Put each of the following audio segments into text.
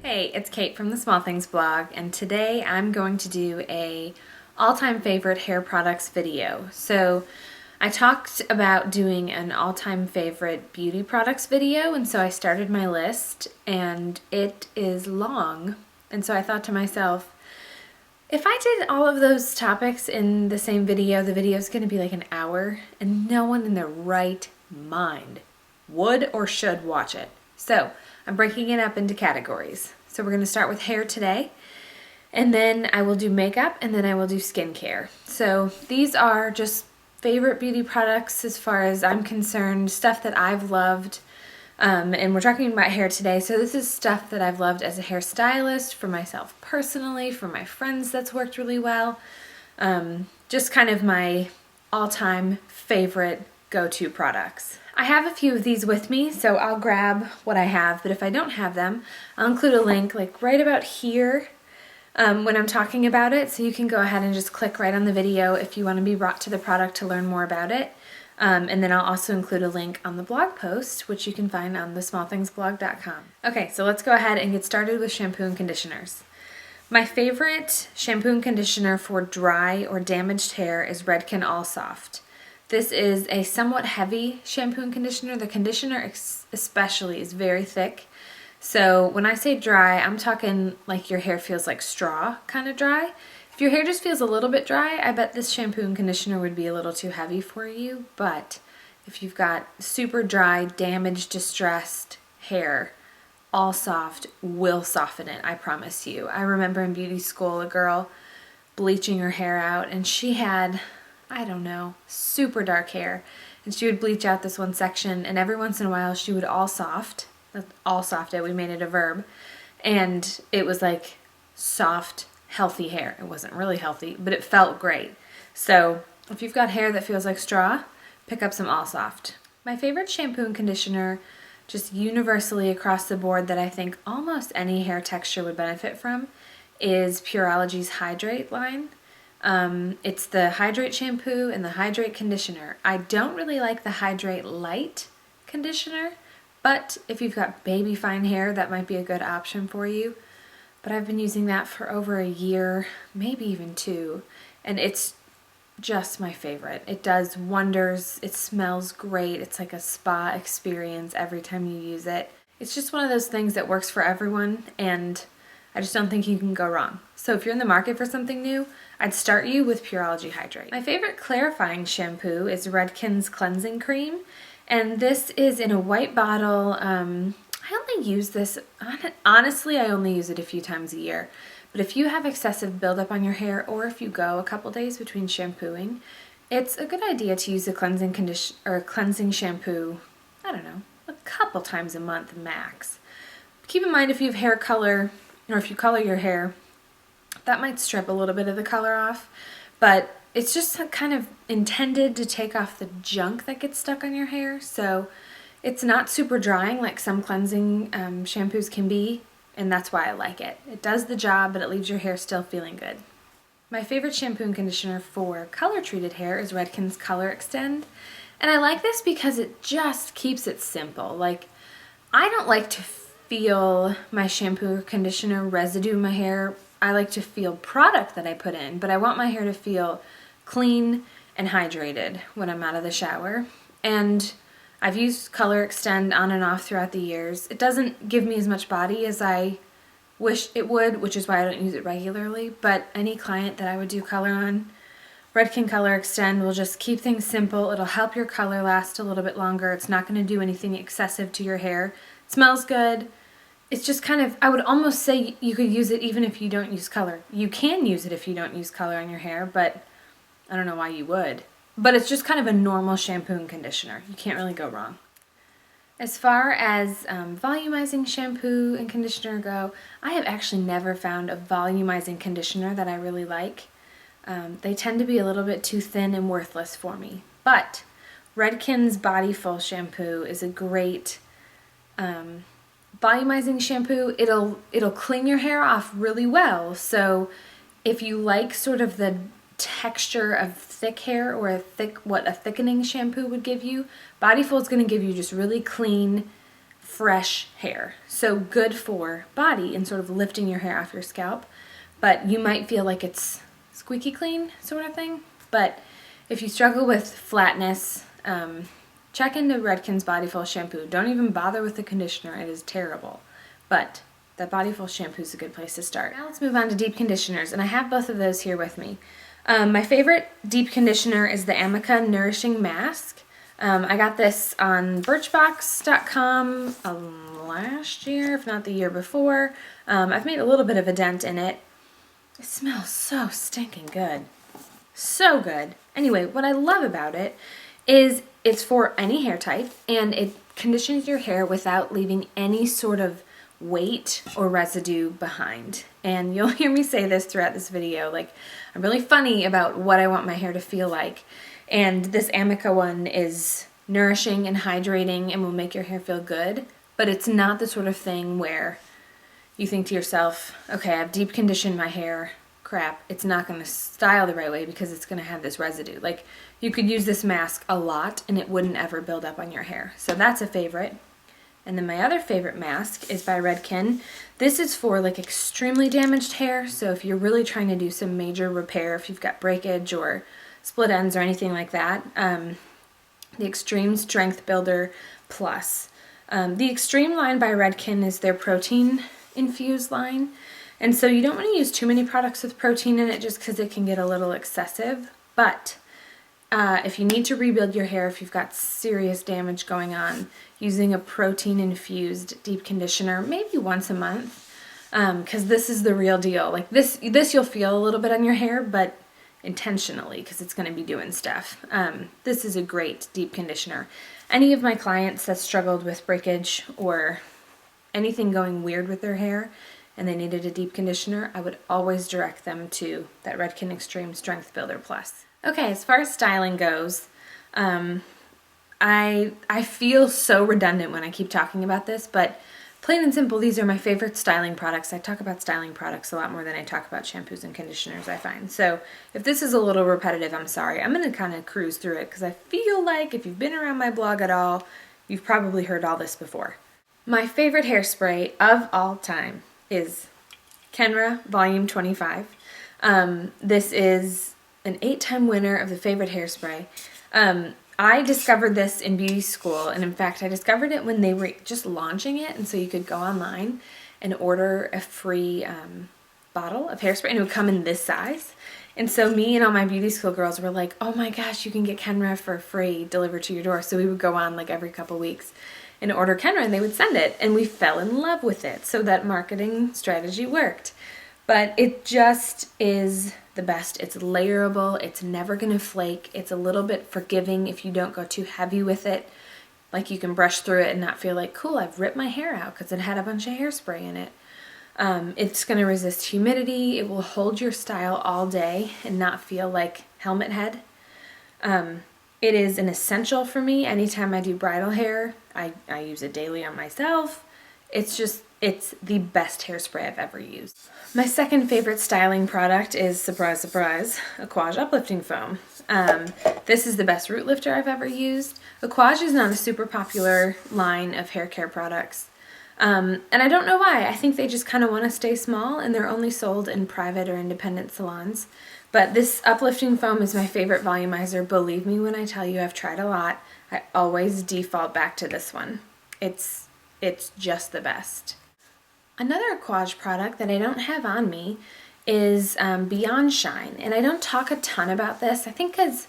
Hey, it's Kate from the Small Things blog, and today I'm going to do a all-time favorite hair products video. So I talked about doing an all-time favorite beauty products video, and so I started my list, and it is long. And so I thought to myself, if I did all of those topics in the same video, the video is going to be like an hour, and no one in their right mind would or should watch it. So I'm breaking it up into categories. So we're going to start with hair today, and then I will do makeup, and then I will do skincare. So these are just favorite beauty products as far as I'm concerned, stuff that I've loved. And we're talking about hair today, so this is stuff that I've loved as a hairstylist, for myself personally, for my friends that's worked really well. Just kind of my all-time favorite go-to products. I have a few of these with me, so I'll grab what I have, but if I don't have them, I'll include a link like right about here when I'm talking about it, so you can go ahead and just click right on the video if you want to be brought to the product to learn more about it. And then I'll also include a link on the blog post, which you can find on thesmallthingsblog.com. Okay, so let's go ahead and get started with shampoo and conditioners. My favorite shampoo and conditioner for dry or damaged hair is Redken All Soft. This is a somewhat heavy shampoo and conditioner. The conditioner especially is very thick. So when I say dry, I'm talking like your hair feels like straw kind of dry. If your hair just feels a little bit dry, I bet this shampoo and conditioner would be a little too heavy for you. But if you've got super dry, damaged, distressed hair, All Soft will soften it, I promise you. I remember in beauty school a girl bleaching her hair out, and she had, I don't know, super dark hair. And she would bleach out this one section, and every once in a while she would all soft it, we made it a verb, and it was like soft, healthy hair. It wasn't really healthy, but it felt great. So if you've got hair that feels like straw, pick up some All Soft. My favorite shampoo and conditioner, just universally across the board, that I think almost any hair texture would benefit from, is Pureology's Hydrate line. It's the Hydrate shampoo and the Hydrate conditioner. I don't really like the Hydrate Light conditioner, but if you've got baby fine hair, that might be a good option for you. But I've been using that for over a year, maybe even 2, and it's just my favorite. It does wonders. It smells great. It's like a spa experience every time you use it. It's just one of those things that works for everyone, and I just don't think you can go wrong. So if you're in the market for something new, I'd start you with Pureology Hydrate. My favorite clarifying shampoo is Redken's Cleansing Cream, and this is in a white bottle. I only use this, honestly, I only use it a few times a year. But if you have excessive buildup on your hair, or if you go a couple days between shampooing, it's a good idea to use a cleansing shampoo, I don't know, a couple times a month max. Keep in mind, if you have hair color, or if you color your hair, that might strip a little bit of the color off, but it's just kind of intended to take off the junk that gets stuck on your hair, so it's not super drying like some cleansing shampoos can be, and that's why I like it. It does the job, but it leaves your hair still feeling good. My favorite shampoo and conditioner for color-treated hair is Redken's Color Extend, and I like this because it just keeps it simple. Like, I don't like to feel my shampoo or conditioner residue in my hair. I like to feel product that I put in, but I want my hair to feel clean and hydrated when I'm out of the shower. And I've used Color Extend on and off throughout the years. It doesn't give me as much body as I wish it would, which is why I don't use it regularly, but any client that I would do color on, Redken Color Extend will just keep things simple. It'll help your color last a little bit longer. It's not going to do anything excessive to your hair. It smells good. It's just kind of, I would almost say you could use it even if you don't use color. You can use it if you don't use color on your hair, but I don't know why you would. But it's just kind of a normal shampoo and conditioner. You can't really go wrong. As far as volumizing shampoo and conditioner go, I have actually never found a volumizing conditioner that I really like. They tend to be a little bit too thin and worthless for me. But Redken's Body Full shampoo is a great volumizing shampoo. It'll clean your hair off really well. So if you like sort of the texture of thick hair, or what a thickening shampoo would give you, Bodyful is going to give you just really clean, fresh hair. So good for body and sort of lifting your hair off your scalp, but you might feel like it's squeaky clean sort of thing. But if you struggle with flatness, check into Redken's Bodyful shampoo. Don't even bother with the conditioner, it is terrible. But that Bodyful shampoo is a good place to start. Now let's move on to deep conditioners, and I have both of those here with me. My favorite deep conditioner is the Amica Nourishing Mask. I got this on Birchbox.com last year, if not the year before. I've made a little bit of a dent in it. It smells so stinking good. So good. Anyway, what I love about it is it's for any hair type, and it conditions your hair without leaving any sort of weight or residue behind. And you'll hear me say this throughout this video, like I'm really funny about what I want my hair to feel like. And this Amica one is nourishing and hydrating and will make your hair feel good, but it's not the sort of thing where you think to yourself, okay, I've deep conditioned my hair, crap, it's not going to style the right way because it's going to have this residue. Like, you could use this mask a lot and it wouldn't ever build up on your hair. So that's a favorite. And then my other favorite mask is by Redken. This is for like extremely damaged hair, so if you're really trying to do some major repair, if you've got breakage or split ends or anything like that, the Extreme Strength Builder Plus. The Extreme line by Redken is their protein infused line, and so you don't want to use too many products with protein in it just because it can get a little excessive, but if you need to rebuild your hair, if you've got serious damage going on, using a protein-infused deep conditioner maybe once a month, because this is the real deal. Like this you'll feel a little bit on your hair, but intentionally, because it's going to be doing stuff. This is a great deep conditioner. Any of my clients that struggled with breakage or anything going weird with their hair and they needed a deep conditioner, I would always direct them to that Redken Extreme Strength Builder Plus. Okay, as far as styling goes, I feel so redundant when I keep talking about this, but plain and simple, these are my favorite styling products. I talk about styling products a lot more than I talk about shampoos and conditioners, I find. So if this is a little repetitive, I'm sorry. I'm going to kind of cruise through it because I feel like if you've been around my blog at all, you've probably heard all this before. My favorite hairspray of all time is Kenra Volume 25. This is an 8-time winner of the favorite hairspray. I discovered this in beauty school, and in fact I discovered it when they were just launching it, and so you could go online and order a free bottle of hairspray, and it would come in this size. And so me and all my beauty school girls were like, oh my gosh, you can get Kenra for free delivered to your door. So we would go on like every couple weeks and order Kenra, and they would send it, and we fell in love with it. So that marketing strategy worked. But it just is the best. It's layerable, it's never gonna flake, it's a little bit forgiving if you don't go too heavy with it. Like you can brush through it and not feel like, cool, I've ripped my hair out because it had a bunch of hairspray in it. It's gonna resist humidity, it will hold your style all day and not feel like helmet head. It is an essential for me. Anytime I do bridal hair, I use it daily on myself. It's the best hairspray I've ever used. My second favorite styling product is, surprise, surprise, Aquage Uplifting Foam. This is the best root lifter I've ever used. Aquage is not a super popular line of hair care products. And I don't know why. I think they just kind of want to stay small, and they're only sold in private or independent salons. But this uplifting foam is my favorite volumizer. Believe me when I tell you I've tried a lot. I always default back to this one. It's just the best. Another Aquage product that I don't have on me is Beyond Shine, and I don't talk a ton about this. I think because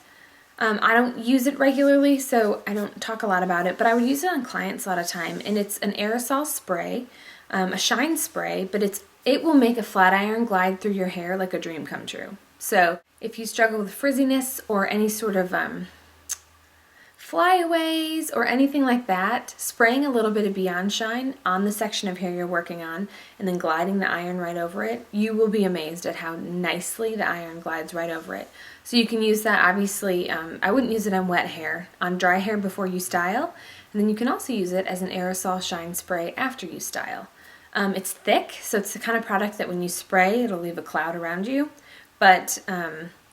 I don't use it regularly, so I don't talk a lot about it, but I would use it on clients a lot of time, and it's an aerosol spray, a shine spray, but it will make a flat iron glide through your hair like a dream come true. So if you struggle with frizziness or any sort of flyaways or anything like that, spraying a little bit of Beyond Shine on the section of hair you're working on and then gliding the iron right over it, you will be amazed at how nicely the iron glides right over it. So you can use that, obviously, I wouldn't use it on wet hair, on dry hair before you style, and then you can also use it as an aerosol shine spray after you style. It's thick, so it's the kind of product that when you spray, it'll leave a cloud around you, but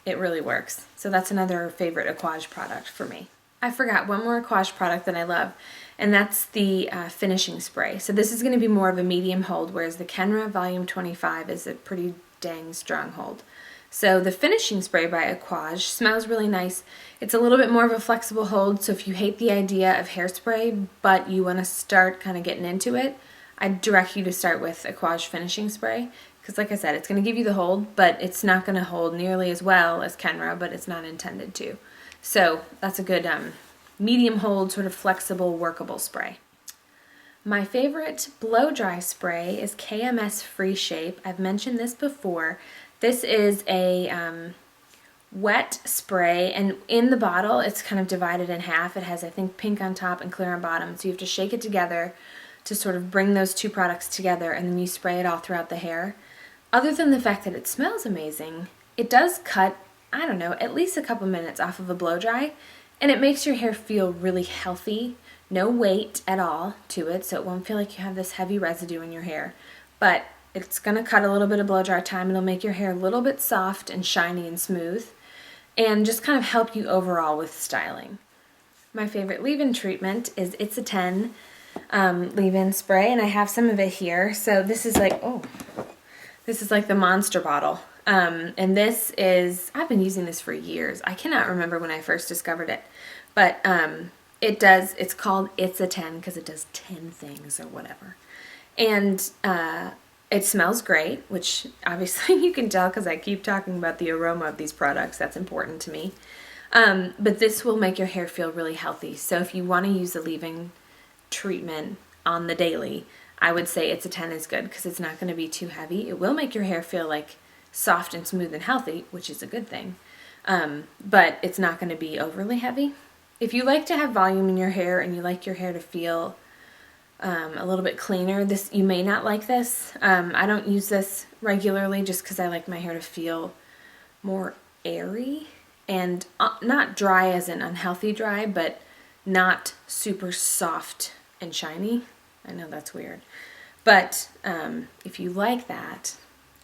it really works. So that's another favorite Aquage product for me. I forgot one more Aquage product that I love, and that's the finishing spray. So this is going to be more of a medium hold, whereas the Kenra Volume 25 is a pretty dang strong hold. So the finishing spray by Aquage smells really nice. It's a little bit more of a flexible hold, so if you hate the idea of hairspray, but you want to start kind of getting into it, I'd direct you to start with Aquage finishing spray, because like I said, it's going to give you the hold, but it's not going to hold nearly as well as Kenra, but it's not intended to. So that's a good medium hold, sort of flexible, workable spray. My favorite blow dry spray is KMS Free Shape. I've mentioned this before. This is a wet spray, and in the bottle it's kind of divided in half. It has, I think, pink on top and clear on bottom, so you have to shake it together to sort of bring those two products together, and then you spray it all throughout the hair. Other than the fact that it smells amazing, it does cut, I don't know, at least a couple minutes off of a blow dry, and it makes your hair feel really healthy. No weight at all to it, so it won't feel like you have this heavy residue in your hair, but it's going to cut a little bit of blow dry time. It'll make your hair a little bit soft and shiny and smooth, and just kind of help you overall with styling. My favorite leave-in treatment is It's a 10 leave-in spray, and I have some of it here. So this is like, this is like the monster bottle. And this is, I've been using this for years. I cannot remember when I first discovered it, but it's called It's a 10 because it does 10 things or whatever. And it smells great, which obviously you can tell because I keep talking about the aroma of these products. That's important to me. But this will make your hair feel really healthy. So if you want to use a leave-in treatment on the daily, I would say It's a 10 is good because it's not going to be too heavy. It will make your hair feel like soft and smooth and healthy, which is a good thing. But it's not going to be overly heavy. If you like to have volume in your hair and you like your hair to feel a little bit cleaner, you may not like this. I don't use this regularly just because I like my hair to feel more airy and not dry as an unhealthy dry, but not super soft and shiny. I know that's weird. But if you like that,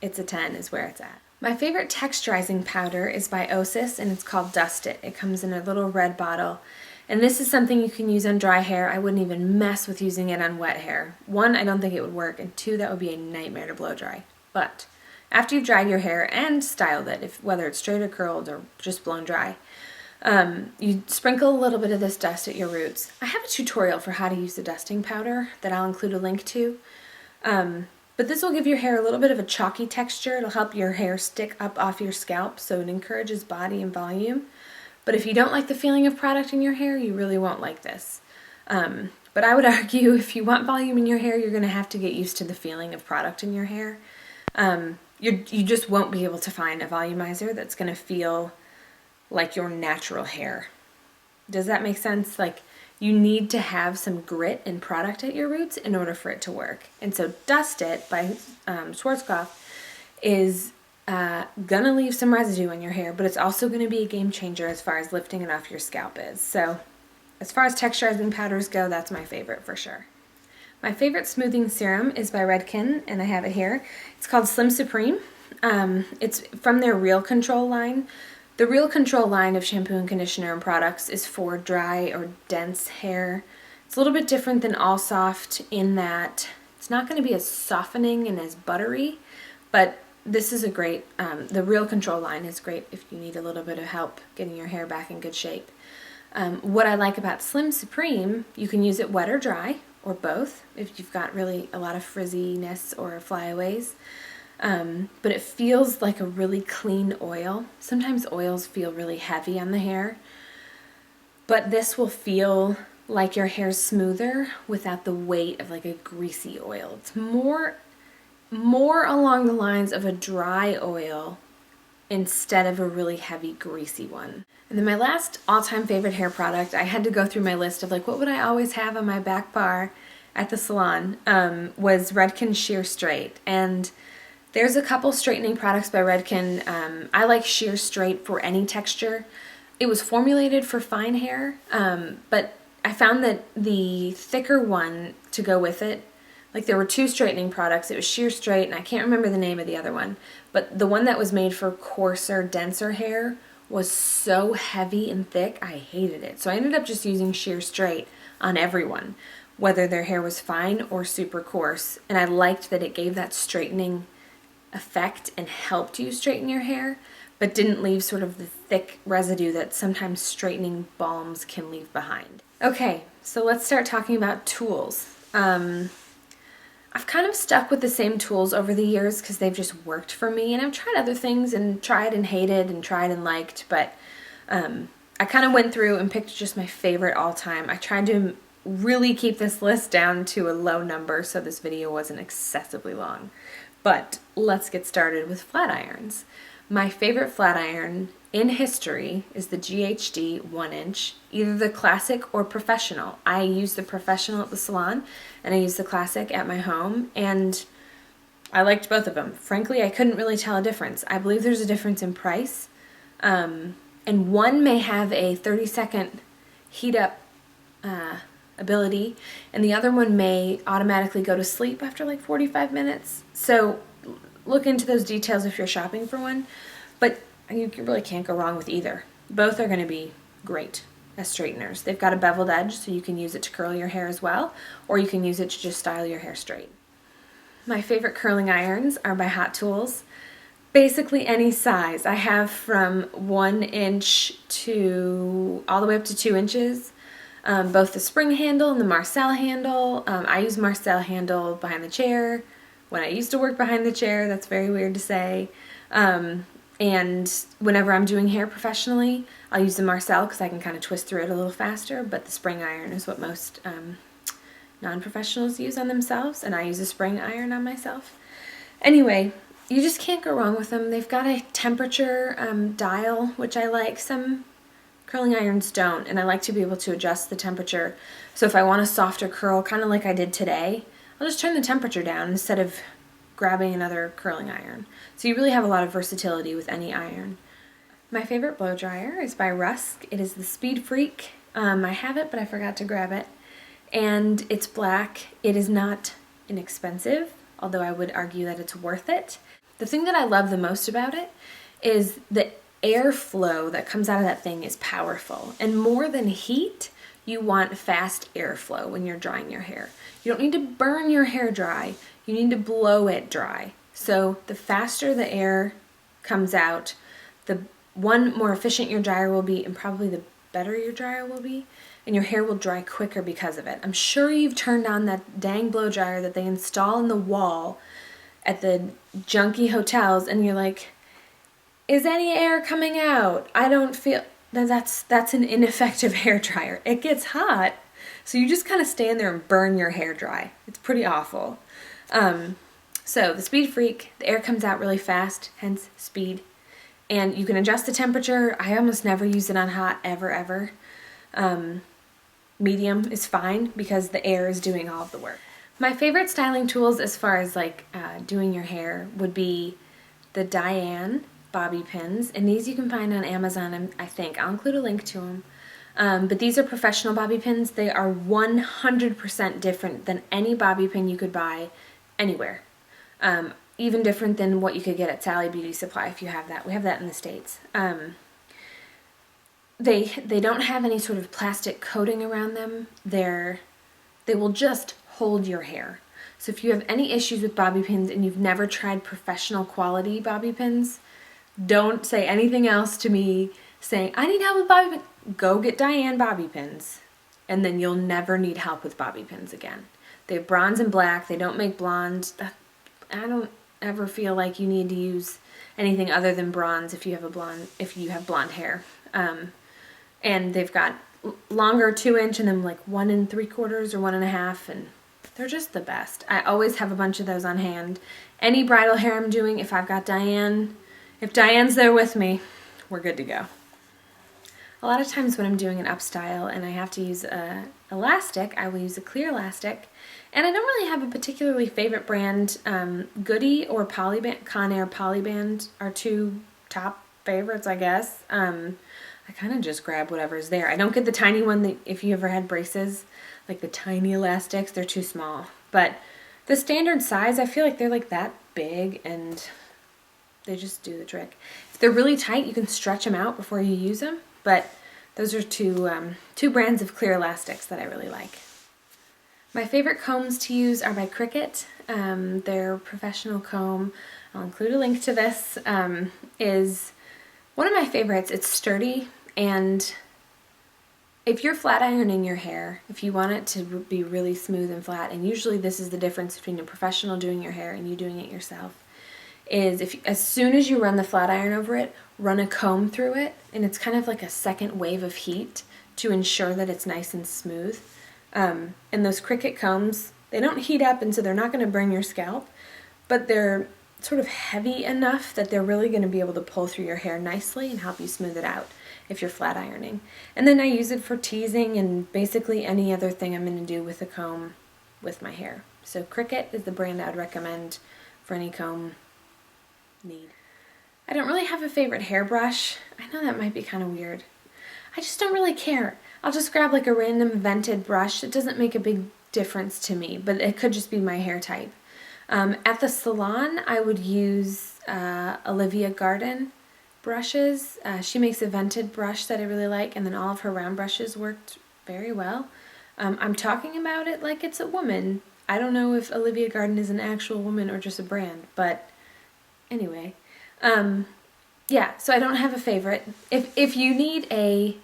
It's a 10 is where it's at. My favorite texturizing powder is by Osis, and it's called Dust It. It comes in a little red bottle. And this is something you can use on dry hair. I wouldn't even mess with using it on wet hair. One, I don't think it would work, and two, that would be a nightmare to blow dry. But after you've dried your hair and styled it, whether it's straight or curled or just blown dry, you sprinkle a little bit of this dust at your roots. I have a tutorial for how to use the dusting powder that I'll include a link to. But this will give your hair a little bit of a chalky texture. It'll help your hair stick up off your scalp, so it encourages body and volume. But if you don't like the feeling of product in your hair, you really won't like this. But I would argue if you want volume in your hair, you're going to have to get used to the feeling of product in your hair. You just won't be able to find a volumizer that's going to feel like your natural hair. Does that make sense? Like, you need to have some grit and product at your roots in order for it to work. And so Dust It by Schwarzkopf is gonna leave some residue in your hair, but it's also gonna be a game changer as far as lifting it off your scalp is. So as far as texturizing powders go, that's my favorite for sure. My favorite smoothing serum is by Redken, and I have it here. It's called Slim Supreme. It's from their Real Control line. The Real Control line of shampoo and conditioner and products is for dry or dense hair. It's a little bit different than All Soft in that it's not going to be as softening and as buttery, but this is a great, the Real Control line is great if you need a little bit of help getting your hair back in good shape. What I like about Slim Supreme, you can use it wet or dry, or both, if you've got really a lot of frizziness or flyaways. But it feels like a really clean oil. Sometimes oils feel really heavy on the hair, but this will feel like your hair's smoother without the weight of like a greasy oil. It's more along the lines of a dry oil instead of a really heavy greasy one. And then my last all-time favorite hair product, I had to go through my list of like what would I always have on my back bar at the salon, was Redken Sheer Straight. And there's a couple straightening products by Redken. I like Sheer Straight for any texture. It was formulated for fine hair, but I found that the thicker one to go with it, like there were two straightening products. It was Sheer Straight, and I can't remember the name of the other one, but the one that was made for coarser, denser hair was so heavy and thick, I hated it. So I ended up just using Sheer Straight on everyone, whether their hair was fine or super coarse. And I liked that it gave that straightening effect and helped you straighten your hair, but didn't leave sort of the thick residue that sometimes straightening balms can leave behind. Okay, so let's start talking about tools. I've kind of stuck with the same tools over the years because they've just worked for me, and I've tried other things and tried and hated and tried and liked, but I kind of went through and picked just my favorite all time. I tried to really keep this list down to a low number so this video wasn't excessively long. But let's get started with flat irons. My favorite flat iron in history is the GHD 1-inch, either the classic or professional. I use the professional at the salon and I use the classic at my home, and I liked both of them. Frankly, I couldn't really tell a difference. I believe there's a difference in price, and one may have a 30-second heat up ability, and the other one may automatically go to sleep after like 45 minutes. So look into those details if you're shopping for one, but you really can't go wrong with either. Both are going to be great as straighteners. They've got a beveled edge, so you can use it to curl your hair as well, or you can use it to just style your hair straight. My favorite curling irons are by Hot Tools. Basically any size. I have from 1 inch to all the way up to 2 inches. Both the spring handle and the Marcel handle. I use Marcel handle behind the chair. When I used to work behind the chair, that's very weird to say. And whenever I'm doing hair professionally, I'll use the Marcel because I can kind of twist through it a little faster, but the spring iron is what most non-professionals use on themselves, and I use a spring iron on myself. Anyway, you just can't go wrong with them. They've got a temperature dial, which I like. Some curling irons don't, and I like to be able to adjust the temperature. So if I want a softer curl, kind of like I did today, I'll just turn the temperature down instead of grabbing another curling iron. So you really have a lot of versatility with any iron. My favorite blow dryer is by Rusk. It is the Speed Freak. I have it, but I forgot to grab it. And it's black. It is not inexpensive, although I would argue that it's worth it. The thing that I love the most about it is the airflow that comes out of that thing is powerful. And more than heat, you want fast airflow when you're drying your hair. You don't need to burn your hair dry. You need to blow it dry. So the faster the air comes out, the more efficient your dryer will be, and probably the better your dryer will be, and your hair will dry quicker because of it. I'm sure you've turned on that dang blow dryer that they install in the wall at the junky hotels, and you're like, is any air coming out? I don't feel that's an ineffective hair dryer. It gets hot, so you just kind of stand there and burn your hair dry. It's pretty awful. So the Speed Freak, the air comes out really fast, hence speed, and you can adjust the temperature. I almost never use it on hot, ever. Medium is fine because the air is doing all of the work. My favorite styling tools as far as like doing your hair would be the Diane bobby pins, and these you can find on Amazon, I think. I'll include a link to them. But these are professional bobby pins. They are 100% different than any bobby pin you could buy anywhere. Even different than what you could get at Sally Beauty Supply if you have that. We have that in the States. They don't have any sort of plastic coating around them. They will just hold your hair. So if you have any issues with bobby pins and you've never tried professional quality bobby pins, don't say anything else to me saying, I need help with bobby pins. Go get Diane bobby pins, and then you'll never need help with bobby pins again. They have bronze and black. They don't make blonde. I don't ever feel like you need to use anything other than bronze if you have blonde hair. And they've got longer 2-inch and then like 1 3/4 or 1.5, and they're just the best. I always have a bunch of those on hand. Any bridal hair I'm doing, if I've got Diane, if Diane's there with me, we're good to go. A lot of times when I'm doing an up style and I have to use a elastic, I will use a clear elastic. And I don't really have a particularly favorite brand. Goody or Polyband, Conair Polyband are two top favorites, I guess. I kind of just grab whatever's there. I don't get the tiny one that if you ever had braces, like the tiny elastics, they're too small. But the standard size, I feel like they're like that big and they just do the trick. If they're really tight, you can stretch them out before you use them. But those are two brands of clear elastics that I really like. My favorite combs to use are by Cricut. Their professional comb, I'll include a link to this, is one of my favorites. It's sturdy, and if you're flat ironing your hair, if you want it to be really smooth and flat, and usually this is the difference between a professional doing your hair and you doing it yourself, is as soon as you run the flat iron over it, run a comb through it, and it's kind of like a second wave of heat to ensure that it's nice and smooth. And those Cricut combs, they don't heat up, and so they're not going to burn your scalp, but they're sort of heavy enough that they're really going to be able to pull through your hair nicely and help you smooth it out if you're flat ironing. And then I use it for teasing and basically any other thing I'm going to do with a comb with my hair. So Cricut is the brand I'd recommend for any comb need. I don't really have a favorite hairbrush. I know that might be kind of weird. I just don't really care. I'll just grab like a random vented brush. It doesn't make a big difference to me, but it could just be my hair type. At the salon, I would use Olivia Garden brushes. She makes a vented brush that I really like, and then all of her round brushes worked very well. I'm talking about it like it's a woman. I don't know if Olivia Garden is an actual woman or just a brand, but anyway. Yeah, so I don't have a favorite. If you need a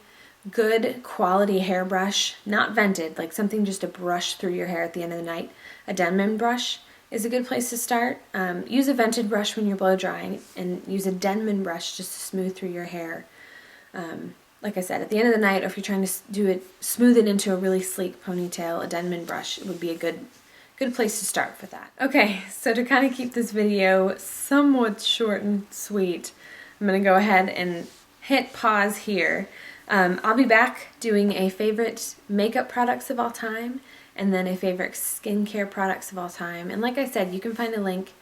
good quality hairbrush, not vented, like something just to brush through your hair at the end of the night, a Denman brush is a good place to start. Use a vented brush when you're blow drying, and use a Denman brush just to smooth through your hair. Like I said, at the end of the night, or if you're trying to smooth it into a really sleek ponytail, a Denman brush would be a good place to start for that. Okay, so to kind of keep this video somewhat short and sweet, I'm going to go ahead and hit pause here. I'll be back doing a favorite makeup products of all time, and then a favorite skincare products of all time. And like I said, you can find a link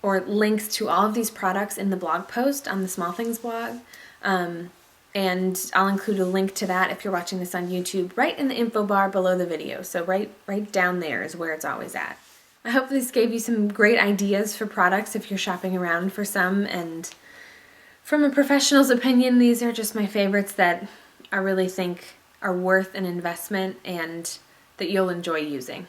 or links to all of these products in the blog post on the Small Things blog. And I'll include a link to that if you're watching this on YouTube right in the info bar below the video. So right down there is where it's always at. I hope this gave you some great ideas for products if you're shopping around for some. And from a professional's opinion, these are just my favorites that I really think are worth an investment and that you'll enjoy using.